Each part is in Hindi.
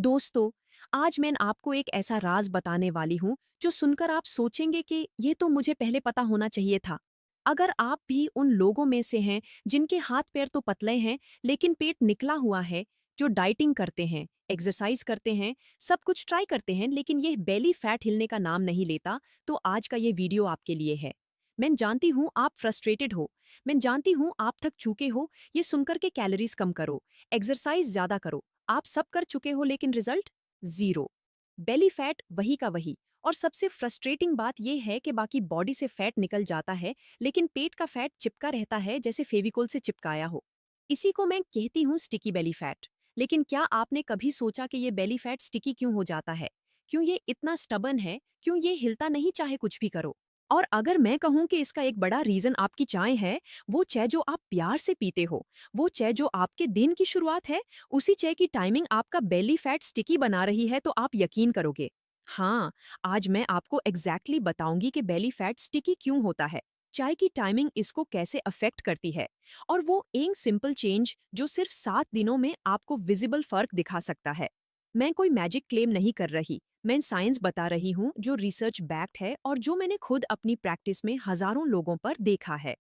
दोस्तों, आज मैं आपको एक ऐसा राज बताने वाली हूँ जो सुनकर आप सोचेंगे कि ये तो मुझे पहले पता होना चाहिए था। अगर आप भी उन लोगों में से हैं जिनके हाथ पैर तो पतले हैं लेकिन पेट निकला हुआ है, जो डाइटिंग करते हैं, एक्सरसाइज करते हैं, सब कुछ ट्राई करते हैं लेकिन ये बेली फैट हिलने का नाम नहीं लेता, तो आज का ये वीडियो आपके लिए है। मैं जानती हूँ आप फ्रस्ट्रेटेड हो, मैं जानती हूँ आप थक चुके हो, ये सुनकर के कैलोरीज कम करो, एक्सरसाइज ज्यादा करो, आप सब कर चुके हो लेकिन रिजल्ट जीरो। बेली फैट वही का वही। और सबसे फ्रस्ट्रेटिंग बात यह है कि बाकी बॉडी से फैट निकल जाता है लेकिन पेट का फैट चिपका रहता है जैसे फेविकोल से चिपकाया हो। इसी को मैं कहती हूँ स्टिकी बेली फैट। लेकिन क्या आपने कभी सोचा कि ये बेली फैट स्टिकी क्यों हो जाता है? क्यों ये इतना स्टबन है? क्यों ये हिलता नहीं चाहे कुछ भी करो? और अगर मैं कहूं कि इसका एक बड़ा रीजन आपकी चाय है, वो चाय जो आप प्यार से पीते हो, वो चाय जो आपके दिन की शुरुआत है, उसी चाय की टाइमिंग आपका बेली फैट स्टिकी बना रही है, तो आप यकीन करोगे। हाँ, आज मैं आपको एग्जैक्टली बताऊंगी कि बेली फैट स्टिकी क्यों होता है, चाय की टाइमिंग इसको कैसे अफेक्ट करती है, और वो एक सिंपल चेंज जो सिर्फ 7 दिनों में आपको विजिबल फर्क दिखा सकता है। मैं कोई मैजिक क्लेम नहीं कर रही, मैं साइंस बता रही हूँ जो रिसर्च बैक्ड है और जो मैंने खुद अपनी प्रैक्टिस में हजारों लोगों पर देखा है।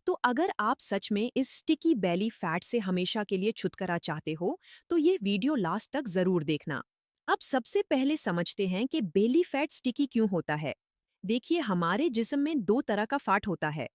तो अगर आप सच में इस स्टिकी बेली फैट से हमेशा के लिए छुटकारा चाहते हो, तो ये वीडियो लास्ट तक जरूर देखना। अब सबसे पहले समझते हैं कि बेली फैट स्टिकी क्यों होता है। देखिए, हमारे जिस्म में दो तरह का फैट होता है।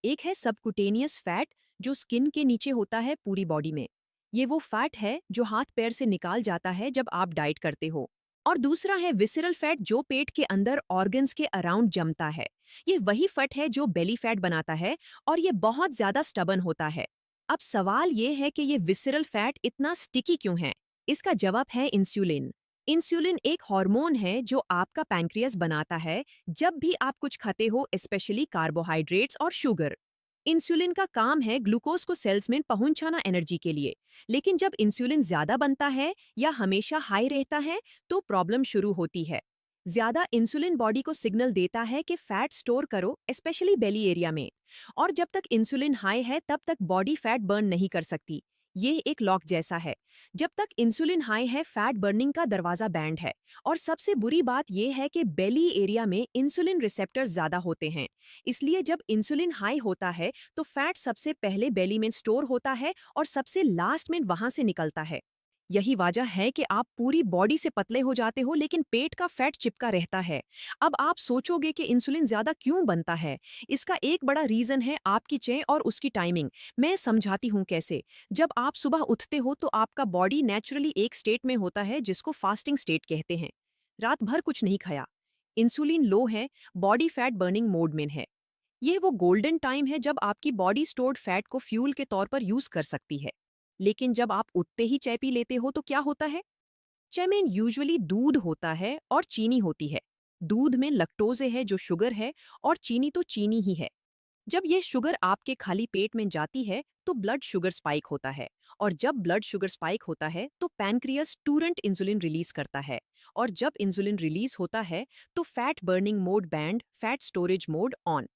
एक है सबकुटेनियस फैट, जो स्किन के नीचे होता है पूरी बॉडी में। ये वो फैट है जो हाथ पैर से निकाल जाता है जब आप डाइट करते हो। और दूसरा है विसरल फैट, जो पेट के अंदर ऑर्गन्स के अराउंड जमता है। ये वही फैट है जो बेली फैट बनाता है, और ये बहुत ज्यादा स्टबन होता है। अब सवाल ये है कि ये विसरल फैट इतना स्टिकी क्यों है। इसका जवाब है इंसुलिन। इंसुलिन एक हार्मोन है जो आपका पैंक्रियास बनाता है जब भी आप कुछ खाते हो, स्पेशली कार्बोहाइड्रेट्स और शुगर। इंसुलिन का काम है ग्लूकोज को सेल्स में पहुंचाना एनर्जी के लिए। लेकिन जब इंसुलिन ज्यादा बनता है या हमेशा हाई रहता है, तो प्रॉब्लम शुरू होती है। ज्यादा इंसुलिन बॉडी को सिग्नल देता है कि फैट स्टोर करो, स्पेशली बेली एरिया में। और जब तक इंसुलिन हाई है तब तक बॉडी फैट बर्न नहीं कर सकती। ये एक लॉक जैसा है। जब तक इंसुलिन हाई है, फैट बर्निंग का दरवाजा बैंड है। और सबसे बुरी बात यह है कि बेली एरिया में इंसुलिन रिसेप्टर्स ज्यादा होते हैं। इसलिए जब इंसुलिन हाई होता है तो फैट सबसे पहले बेली में स्टोर होता है और सबसे लास्ट में वहां से निकलता है। यही वजह है कि आप पूरी बॉडी से पतले हो जाते हो लेकिन पेट का फैट चिपका रहता है। अब आप सोचोगे कि इंसुलिन ज्यादा क्यों बनता है। इसका एक बड़ा रीजन है आपकी चेन और उसकी टाइमिंग। मैं समझाती हूँ कैसे। जब आप सुबह उठते हो तो आपका बॉडी नेचुरली एक स्टेट में होता है जिसको फास्टिंग स्टेट कहते हैं। रात भर कुछ नहीं खाया, इंसुलिन लो है, बॉडी फैट बर्निंग मोड में है। यह वो गोल्डन टाइम है जब आपकी बॉडी स्टोर्ड फैट को फ्यूल के तौर पर यूज कर सकती है। लेकिन जब आप उठते ही चाय पी लेते हो तो क्या होता है। चाय में यूजुअली दूध होता है और चीनी होती है। दूध में लैक्टोज है जो शुगर है, और चीनी तो चीनी ही है। जब ये शुगर आपके खाली पेट में जाती है तो ब्लड शुगर स्पाइक होता है। और जब ब्लड शुगर स्पाइक होता है तो पैनक्रियास टूरेंट इंसुलिन रिलीज करता है। और जब इंसुलिन रिलीज होता है तो fat burning mode band, fat storage mode on.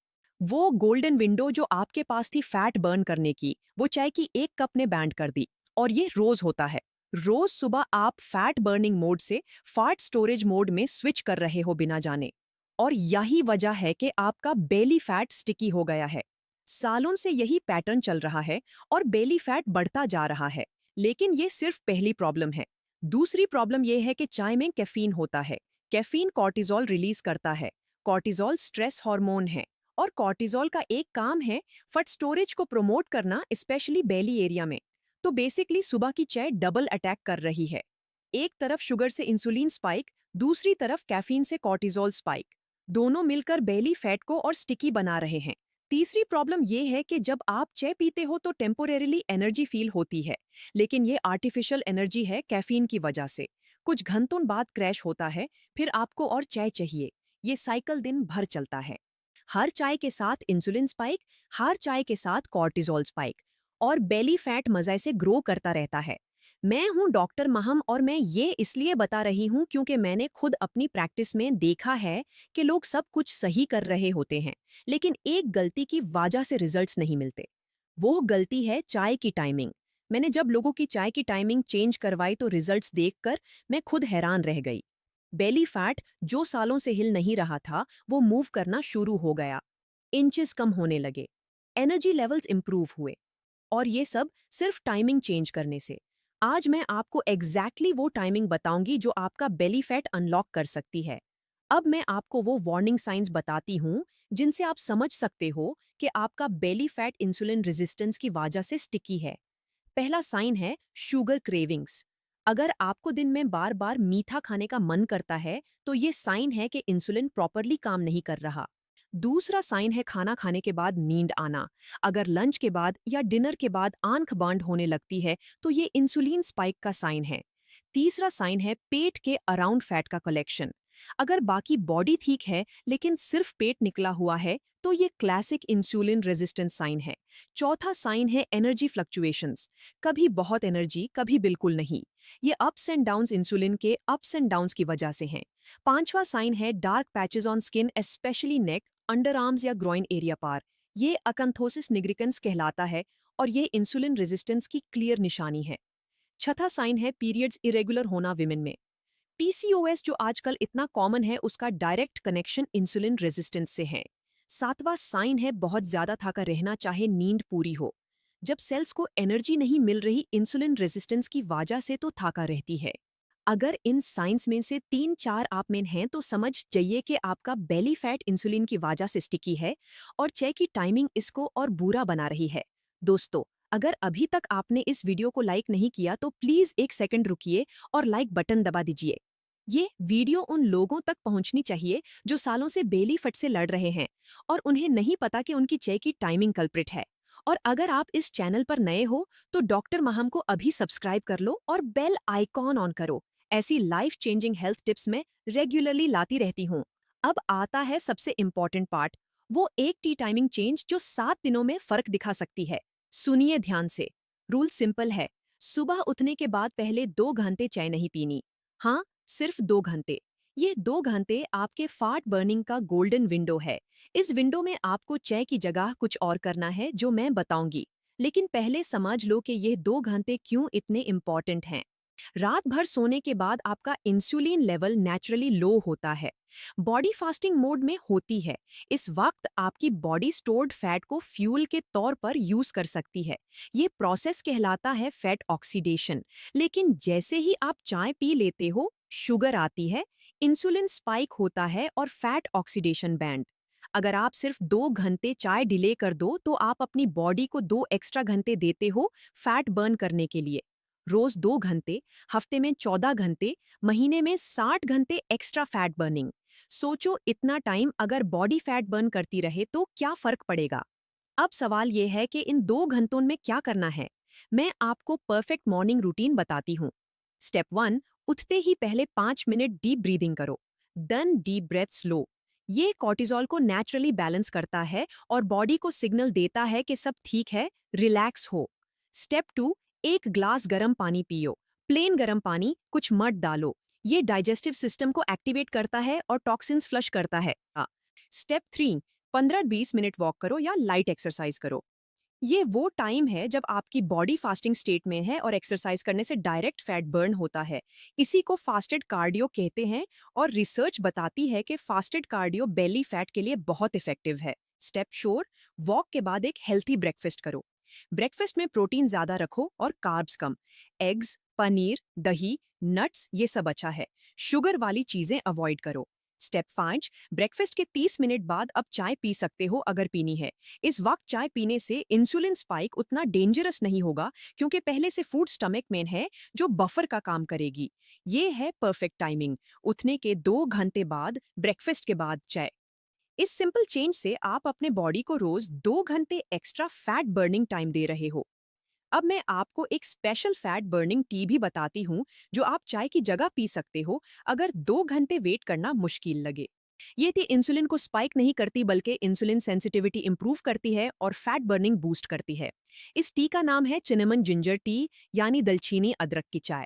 वो गोल्डन विंडो जो आपके पास थी फैट बर्न करने की, वो चाय की एक कप ने बैंड कर दी। और ये रोज होता है। रोज सुबह आप फैट बर्निंग मोड से फैट स्टोरेज मोड में स्विच कर रहे हो बिना जाने। और यही वजह है कि आपका बेली फैट स्टिकी हो गया है। सालों से यही पैटर्न चल रहा है और बेली फैट बढ़ता जा रहा है। लेकिन ये सिर्फ पहली प्रॉब्लम है। दूसरी प्रॉब्लम यह है कि चाय में कैफीन होता है। कैफीन कॉर्टिजोल रिलीज करता है। कॉर्टिजोल स्ट्रेस हार्मोन है। और कॉर्टिजोल का एक काम है फैट स्टोरेज को प्रमोट करना, स्पेशली बेली एरिया में। तो बेसिकली सुबह की चाय डबल अटैक कर रही है। एक तरफ शुगर से इंसुलिन स्पाइक, दूसरी तरफ कैफीन से कॉर्टिजोल स्पाइक। दोनों मिलकर बेली फैट को और स्टिकी बना रहे हैं। तीसरी प्रॉब्लम यह है कि जब आप चाय पीते हो तो टेम्पोरेरीली एनर्जी फील होती है। लेकिन ये आर्टिफिशियल एनर्जी है कैफीन की वजह से। कुछ घंटों बाद क्रैश होता है, फिर आपको और चाय चाहिए। ये साइकिल दिन भर चलता है। हर चाय के साथ इंसुलिन स्पाइक, हर चाय के साथ कॉर्टिजोल स्पाइक। और बेली फैट मजे से ग्रो करता रहता है। मैं हूं डॉक्टर महम, और मैं ये इसलिए बता रही हूं क्योंकि मैंने खुद अपनी प्रैक्टिस में देखा है कि लोग सब कुछ सही कर रहे होते हैं, लेकिन एक गलती की वजह से रिजल्ट्स नहीं मिलते। वो गलती है चाय की टाइमिंग। मैंने जब लोगों की चाय की टाइमिंग चेंज करवाई तो रिजल्ट्स देखकर मैं खुद हैरान रह गई। बेली फैट जो सालों से हिल नहीं रहा था, वो मूव करना शुरू हो गया। इंचेस कम होने लगे। एनर्जी लेवल्स इंप्रूव हुए। और ये सब सिर्फ टाइमिंग चेंज करने से। आज मैं आपको वो टाइमिंग बताऊंगी जो आपका बेली फैट अनलॉक कर सकती है। अब मैं आपको वो वार्निंग साइंस बताती हूँ जिनसे आप समझ सकते हो कि आपका बेली फैट इंसुलिन रेजिस्टेंस की वजह से स्टिकी है। पहला साइन है शुगर क्रेविंग्स। अगर आपको दिन में बार बार मीठा खाने का मन करता है, तो ये साइन है कि इंसुलिन प्रॉपरली काम नहीं कर रहा। दूसरा साइन है खाना खाने के बाद नींद आना। अगर लंच के बाद या डिनर के बाद आंख बांध होने लगती है, तो ये इंसुलिन स्पाइक का साइन है। तीसरा साइन है पेट के अराउंड फैट का कलेक्शन। अगर बाकी बॉडी ठीक है लेकिन सिर्फ पेट निकला हुआ है, तो ये क्लासिक इंसुलिन रेजिस्टेंस साइन है। चौथा साइन है एनर्जी फ्लक्चुएशंस। कभी बहुत एनर्जी, कभी बिल्कुल नहीं। ये अप्स एंड डाउन्स इंसुलिन के अप्स एंड डाउन्स की वजह से हैं। पांचवा साइन है dark patches on skin, specially neck, under arms या ग्रोइन एरिया पार। ये अकंथोसिस निग्रिकन्स कहलाता है और ये इंसुलिन रेजिस्टेंस की क्लियर निशानी है। छठा साइन है पीरियड्स इरेगुलर होना विमेन में। पीसीओएस जो आजकल इतना कॉमन है, उसका डायरेक्ट कनेक्शन इंसुलिन रेजिस्टेंस से है। सातवां साइन है बहुत ज्यादा थका रहना चाहे नींद पूरी हो। जब सेल्स को एनर्जी नहीं मिल रही इंसुलिन रेजिस्टेंस की वजह से, तो थका रहती है। अगर इन साइंस में से 3-4 आप में हैं, तो समझ जाइए कि आपका बेली फैट इंसुलिन की वजह से स्टिकी है और चाय की टाइमिंग इसको और बुरा बना रही है। दोस्तों, अगर अभी तक आपने इस वीडियो को लाइक नहीं किया तो प्लीज एक सेकंड रुकिए और लाइक बटन दबा दीजिए। ये वीडियो उन लोगों तक पहुंचनी चाहिए जो सालों से बेली फट से लड़ रहे हैं और उन्हें नहीं पता कि उनकी चाय की टाइमिंग कल्प्रिट है। और अगर आप इस चैनल पर नए हो तो डॉक्टर महम को अभी सब्सक्राइब कर लो और बेल आइकॉन ऑन करो। ऐसी लाइफ चेंजिंग हेल्थ टिप्स में रेगुलरली लाती रहती हूँ। अब आता है सबसे इंपॉर्टेंट पार्ट, वो एक टी टाइमिंग चेंज जो 7 दिनों में फर्क दिखा सकती है। सुनिए ध्यान से। रूल सिंपल है। सुबह उठने के बाद पहले 2 घंटे चाय नहीं पीनी। हाँ, सिर्फ 2 घंटे। ये 2 घंटे आपके फैट बर्निंग का गोल्डन विंडो है। इस विंडो में आपको चाय की जगह कुछ और करना है जो मैं बताऊंगी। लेकिन पहले समझ लो कि ये 2 घंटे क्यों इतने इंपॉर्टेंट हैं। रात भर सोने के बाद आपका इंसुलिन लेवल नेचुरली लो होता है। बॉडी फास्टिंग मोड में होती है। इस वक्त आपकी बॉडी स्टोर्ड फैट को फ्यूल के तौर पर यूज कर सकती है। ये प्रोसेस कहलाता है फैट ऑक्सीडेशन। लेकिन जैसे ही आप चाय पी लेते हो, शुगर आती है, इंसुलिन स्पाइक होता है और फैट ऑक्सीडेशन बैंड। अगर आप सिर्फ 2 घंटे चाय डिले कर दो, तो आप अपनी बॉडी को 2 एक्स्ट्रा घंटे देते हो फैट बर्न करने के लिए। रोज 2 घंटे, हफ्ते में 14 घंटे, महीने में 60 घंटे एक्स्ट्रा फैट बर्निंग। सोचो, इतना टाइम अगर बॉडी फैट बर्न करती रहे तो क्या फर्क पड़ेगा। अब सवाल यह है कि इन 2 घंटों में क्या करना है। मैं आपको परफेक्ट मॉर्निंग रूटीन बताती हूँ। स्टेप 1, उठते ही पहले 5 मिनट डीप ब्रीदिंग करो। डन डीप ब्रेथ्स लो। ये कॉर्टिसोल को नेचुरली बैलेंस करता है और बॉडी को सिग्नल देता है कि सब ठीक है, रिलैक्स हो। स्टेप 2, एक ग्लास गर्म पानी पियो। प्लेन गर्म पानी, कुछ मध डालो। ये डाइजेस्टिव सिस्टम को एक्टिवेट करता है और टॉक्सिन्स फ्लश करता है। स्टेप 3, 15-20 मिनट वॉक करो या लाइट एक्सरसाइज करो। ये वो टाइम है जब आपकी बॉडी फास्टिंग स्टेट में है और एक्सरसाइज करने से डायरेक्ट फैट बर्न होता है। इसी को फास्टेड कार्डियो कहते हैं और रिसर्च बताती है कि फास्टेड कार्डियो बेली फैट के लिए बहुत इफेक्टिव है। स्टेप 4, वॉक के बाद एक हेल्थी ब्रेकफास्ट करो। ब्रेकफास्ट में प्रोटीन ज्यादा रखो और कार्ब्स कम। एग्स, पनीर, दही, नट्स, ये सब अच्छा है। शुगर वाली चीजें अवॉइड करो। स्टेप 5, ब्रेकफास्ट के 30 मिनट बाद अब चाय पी सकते हो अगर पीनी है। इस वक्त चाय पीने से इंसुलिन स्पाइक उतना डेंजरस नहीं होगा, क्योंकि पहले से फूड स्टमक में है जो बफर का काम करेगी। ये है परफेक्ट टाइमिंग, उठने के 2 घंटे बाद, ब्रेकफास्ट के बाद चाय। इस सिंपल चेंज से आप अपने बॉडी को रोज 2 घंटे एक्स्ट्रा फैट बर्निंग टाइम दे रहे हो। अब मैं आपको एक स्पेशल फैट बर्निंग टी भी बताती हूँ जो आप चाय की जगह पी सकते हो अगर 2 घंटे वेट करना मुश्किल लगे। ये टी इंसुलिन को स्पाइक नहीं करती, बल्कि इंसुलिन सेंसिटिविटी इंप्रूव करती है और फैट बर्निंग बूस्ट करती है। इस टी का नाम है चिनेमन जिंजर टी, यानी दलचीनी अदरक की चाय।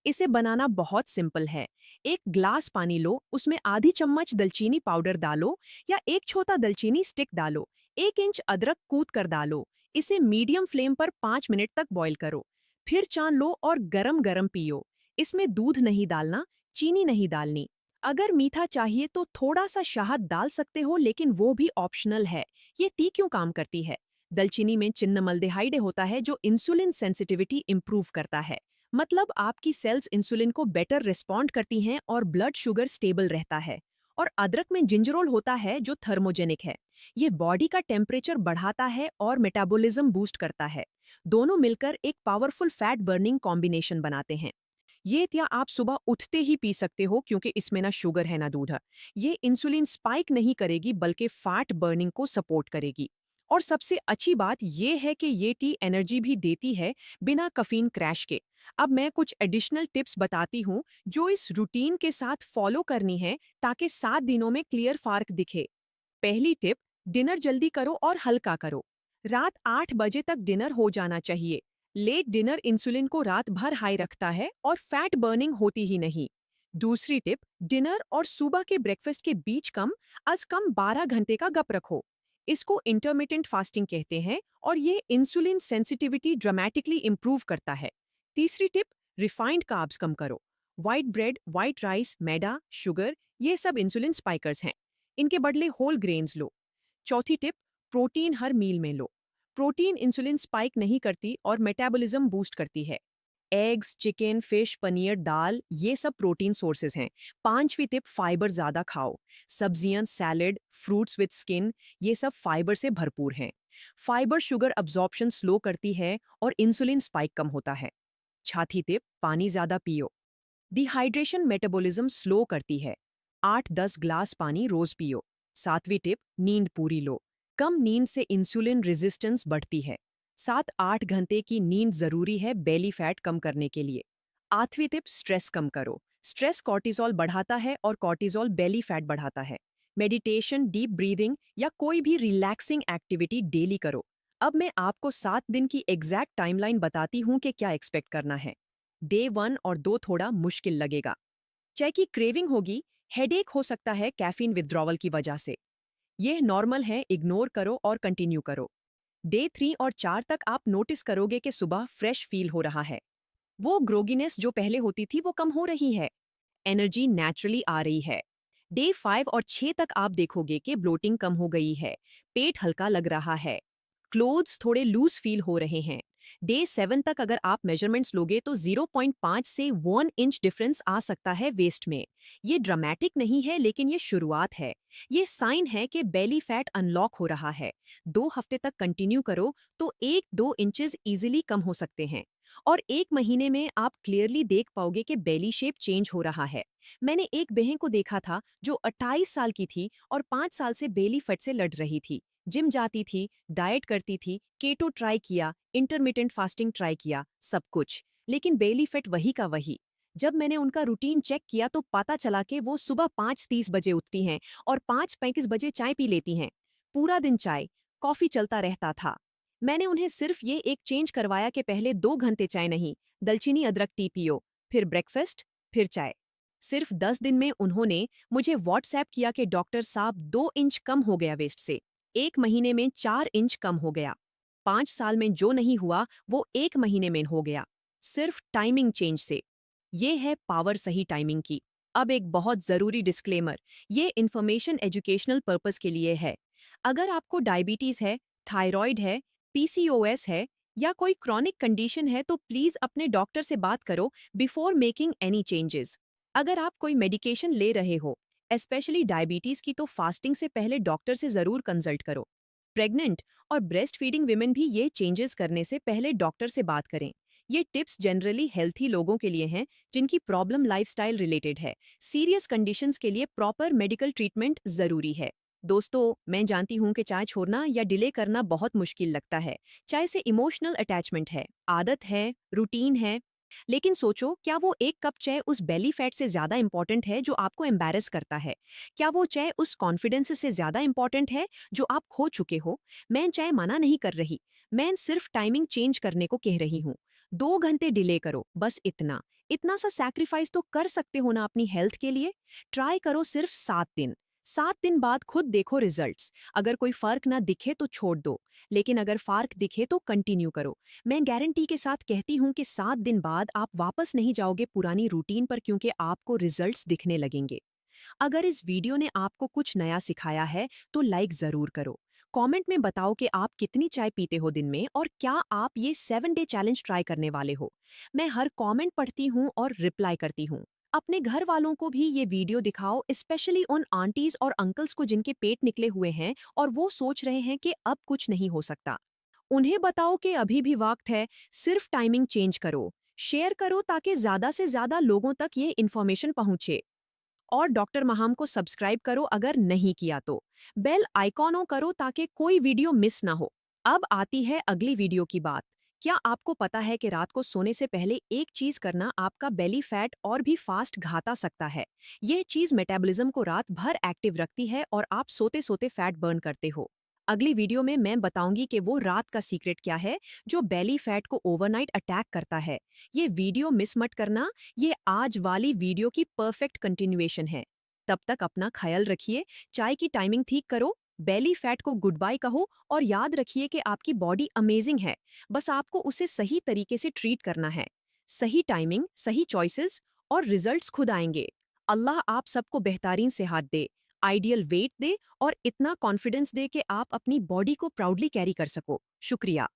इसे बनाना बहुत सिंपल है। एक ग्लास पानी लो, उसमें आधी चम्मच दलचीनी पाउडर डालो या एक छोटा दलचीनी स्टिक डालो। 1 इंच अदरक कूट कर डालो। इसे मीडियम फ्लेम पर 5 मिनट तक बॉईल करो। फिर चान लो और गरम गरम पियो। इसमें दूध नहीं डालना, चीनी नहीं डालनी। अगर मीठा चाहिए तो थोड़ा सा शहद डाल सकते हो, लेकिन वो भी ऑप्शनल है। ये टी क्यों काम करती है? दलचीनी में चिन्नमल्डिहाइड होता है जो इंसुलिन सेंसिटिविटी इंप्रूव करता है। मतलब आपकी सेल्स इंसुलिन को बेटर रिस्पॉन्ड करती हैं और ब्लड शुगर स्टेबल रहता है। और अदरक में जिंजरोल होता है जो थर्मोजेनिक है। ये बॉडी का टेम्परेचर बढ़ाता है और मेटाबॉलिज्म बूस्ट करता है। दोनों मिलकर एक पावरफुल फैट बर्निंग कॉम्बिनेशन बनाते हैं। ये त्या आप सुबह उठते ही पी सकते हो, क्योंकि इसमें ना शुगर है ना दूध है। ये इंसुलिन स्पाइक नहीं करेगी, बल्कि फैट बर्निंग को सपोर्ट करेगी। और सबसे अच्छी बात ये है कि ये टी एनर्जी भी देती है, बिना कैफीन क्रैश के। अब मैं कुछ एडिशनल टिप्स बताती हूँ जो इस रूटीन के साथ फॉलो करनी है, ताकि 7 दिनों में क्लियर फर्क दिखे। पहली टिप, डिनर जल्दी करो और हल्का करो। रात 8 बजे तक डिनर हो जाना चाहिए। लेट डिनर इंसुलिन को रात भर हाई रखता है और फैट बर्निंग होती ही नहीं। दूसरी टिप, डिनर और सुबह के ब्रेकफास्ट के बीच कम अज कम 12 घंटे का गप रखो। इसको इंटरमिटेंट फास्टिंग कहते हैं और ये इंसुलिन सेंसिटिविटी ड्रामेटिकली इंप्रूव करता है। तीसरी टिप, रिफाइंड कार्ब्स कम करो। व्हाइट ब्रेड, व्हाइट राइस, मैदा, शुगर, ये सब इंसुलिन स्पाइकर्स हैं। इनके बदले होल ग्रेन्स लो। चौथी टिप, प्रोटीन हर मील में लो। प्रोटीन इंसुलिन स्पाइक नहीं करती और मेटाबॉलिज्म बूस्ट करती है। एग्स, चिकन, फिश, पनीर, दाल, ये सब प्रोटीन सोर्सेज हैं। पांचवी टिप, फाइबर ज्यादा खाओ। सब्जियां, सैलेड, फ्रूट्स विद स्किन, ये सब फाइबर से भरपूर हैं। फाइबर शुगर अब्जॉर्प्शन स्लो करती है और इंसुलिन स्पाइक कम होता है। छठी टिप, पानी ज्यादा पियो। डिहाइड्रेशन मेटाबॉलिज्म स्लो करती है। 8-10 ग्लास पानी रोज पियो। सातवीं टिप, नींद पूरी लो। कम नींद से इंसुलिन रेजिस्टेंस बढ़ती है। 7-8 घंटे की नींद जरूरी है बेली फैट कम करने के लिए। आठवीं टिप, स्ट्रेस कम करो। स्ट्रेस कॉर्टिसोल बढ़ाता है और कॉर्टिसोल बेली फैट बढ़ाता है। मेडिटेशन, डीप ब्रीदिंग या कोई भी रिलैक्सिंग एक्टिविटी डेली करो। अब मैं आपको 7 दिन की एग्जैक्ट टाइमलाइन बताती हूँ कि क्या एक्सपेक्ट करना है। डे 1 और 2 थोड़ा मुश्किल लगेगा। चाय की क्रेविंग होगी, हेडेक हो सकता है कैफीन विथड्रॉवल की वजह से। यह नॉर्मल है, इग्नोर करो और कंटिन्यू करो। डे 3 और 4 तक आप नोटिस करोगे कि सुबह फ्रेश फील हो रहा है। वो ग्रोगीनेस जो पहले होती थी वो कम हो रही है। एनर्जी नेचुरली आ रही है। डे 5 और 6 तक आप देखोगे कि ब्लोटिंग कम हो गई है, पेट हल्का लग रहा है, क्लोथ्स थोड़े लूज फील हो रहे हैं। डे 7 तक अगर आप मेजरमेंट्स लोगे तो 0.5 से 1 इंच डिफरेंस आ सकता है वेस्ट में। ये ड्रामेटिक नहीं है, लेकिन ये शुरुआत है। ये साइन है कि बेली फैट अनलॉक हो रहा है। 2 हफ्ते तक कंटिन्यू करो तो 1-2 इंचेस इजीली कम हो सकते हैं। और 1 महीने में आप क्लियरली देख पाओगे कि बेली शेप चेंज हो रहा है। मैंने एक बहन को देखा था जो 28 साल की थी और 5 साल से बेली फैट से लड़ रही थी। जिम जाती थी, डाइट करती थी, केटो ट्राई किया, इंटरमिटेंट फास्टिंग ट्राई किया, सब कुछ, लेकिन बेली फैट वही का वही। जब मैंने उनका रूटीन चेक किया तो पता चला कि वो सुबह 5:30 बजे उठती हैं और 5:35 बजे चाय पी लेती हैं। पूरा दिन चाय, कॉफी चलता रहता था। मैंने उन्हें सिर्फ ये एक चेंज करवाया कि पहले 2 घंटे चाय नहीं, दलचीनी अदरक टी पियो, फिर ब्रेकफास्ट, फिर चाय। सिर्फ 10 दिन में उन्होंने मुझे व्हाट्सएप किया कि डॉक्टर साहब 2 इंच कम हो गया वेस्ट से। 1 महीने में 4 इंच कम हो गया। 5 साल में जो नहीं हुआ वो 1 महीने में हो गया, सिर्फ टाइमिंग चेंज से। ये है पावर सही टाइमिंग की। अब एक बहुत जरूरी डिस्क्लेमर, ये इन्फॉर्मेशन एजुकेशनल पर्पस के लिए है। अगर आपको डायबिटीज है, थायराइड है, पीसीओएस है या कोई क्रॉनिक कंडीशन है तो प्लीज अपने डॉक्टर से बात करो बिफोर मेकिंग एनी चेंजेस। अगर आप कोई मेडिकेशन ले रहे हो, स्पेशली डायबिटीज की, तो फास्टिंग से पहले डॉक्टर से जरूर कंसल्ट करो। प्रेग्नेंट और ब्रेस्ट फीडिंग विमेन भी ये चेंजेस करने से पहले डॉक्टर से बात करें। ये टिप्स जनरली हेल्थी लोगों के लिए हैं जिनकी प्रॉब्लम लाइफस्टाइल रिलेटेड है। सीरियस कंडीशंस के लिए प्रॉपर मेडिकल ट्रीटमेंट जरूरी है। दोस्तों, मैं जानती हूँ कि चाय छोड़ना या डिले करना बहुत मुश्किल लगता है। चाय से इमोशनल अटैचमेंट है, आदत है, रूटीन है। लेकिन सोचो, क्या वो एक कप चाय उस बेली फैट से ज्यादा इंपॉर्टेंट है जो आपको एम्बैरस करता है? क्या वो चाय उस कॉन्फिडेंस से ज्यादा इंपॉर्टेंट है जो आप खो चुके हो? मैं चाय मना नहीं कर रही, मैं सिर्फ टाइमिंग चेंज करने को कह रही हूँ। 2 घंटे डिले करो, बस इतना। इतना सा सैक्रिफाइस तो कर सकते हो ना अपनी हेल्थ के लिए। ट्राई करो सिर्फ 7 दिन। 7 दिन बाद खुद देखो रिजल्ट्स। अगर कोई फर्क ना दिखे तो छोड़ दो, लेकिन अगर फर्क दिखे तो कंटिन्यू करो। मैं गारंटी के साथ कहती हूँ कि 7 दिन बाद आप वापस नहीं जाओगे पुरानी रूटीन पर, क्योंकि आपको रिजल्ट्स दिखने लगेंगे। अगर इस वीडियो ने आपको कुछ नया सिखाया है तो लाइक जरूर करो। कमेंट में बताओ कि आप कितनी चाय पीते हो दिन में और क्या आप ये 7 डे चैलेंज ट्राई करने वाले हो। मैं हर कमेंट पढ़ती हूँ और रिप्लाई करती हूँ। अपने घर वालों को भी ये वीडियो दिखाओ, स्पेशली उन आंटीज और अंकल्स को जिनके पेट निकले हुए हैं और वो सोच रहे हैं कि अब कुछ नहीं हो सकता। उन्हें बताओ कि अभी भी वक्त है, सिर्फ टाइमिंग चेंज करो। शेयर करो ताकि ज्यादा से ज्यादा लोगों तक ये इन्फॉर्मेशन पहुंचे। और डॉक्टर महाम को सब्सक्राइब करो अगर नहीं किया तो। बेल आइकॉनों करो ताकि कोई वीडियो मिस ना हो। अब आती है अगली वीडियो की बात। क्या आपको पता है कि रात को सोने से पहले एक चीज करना आपका बेली फैट और भी फास्ट घटा सकता है? यह चीज मेटाबॉलिज्म को रात भर एक्टिव रखती है और आप सोते सोते फैट बर्न करते हो। अगली वीडियो में मैं बताऊंगी कि वो रात का सीक्रेट क्या है जो बेली फैट को ओवरनाइट अटैक करता है। ये वीडियो मिस मत करना, ये आज वाली वीडियो की परफेक्ट कंटिन्यूएशन है। तब तक अपना ख्याल रखिए, चाय की टाइमिंग ठीक करो, बेली फैट को गुड बाय कहो और याद रखिए कि आपकी बॉडी अमेजिंग है। बस आपको उसे सही तरीके से ट्रीट करना है। सही टाइमिंग, सही चॉइसेस और रिजल्ट्स खुद आएंगे। अल्लाह आप सबको बेहतरीन सेहत दे, आइडियल वेट दे और इतना कॉन्फिडेंस दे कि आप अपनी बॉडी को प्राउडली कैरी कर सको। शुक्रिया।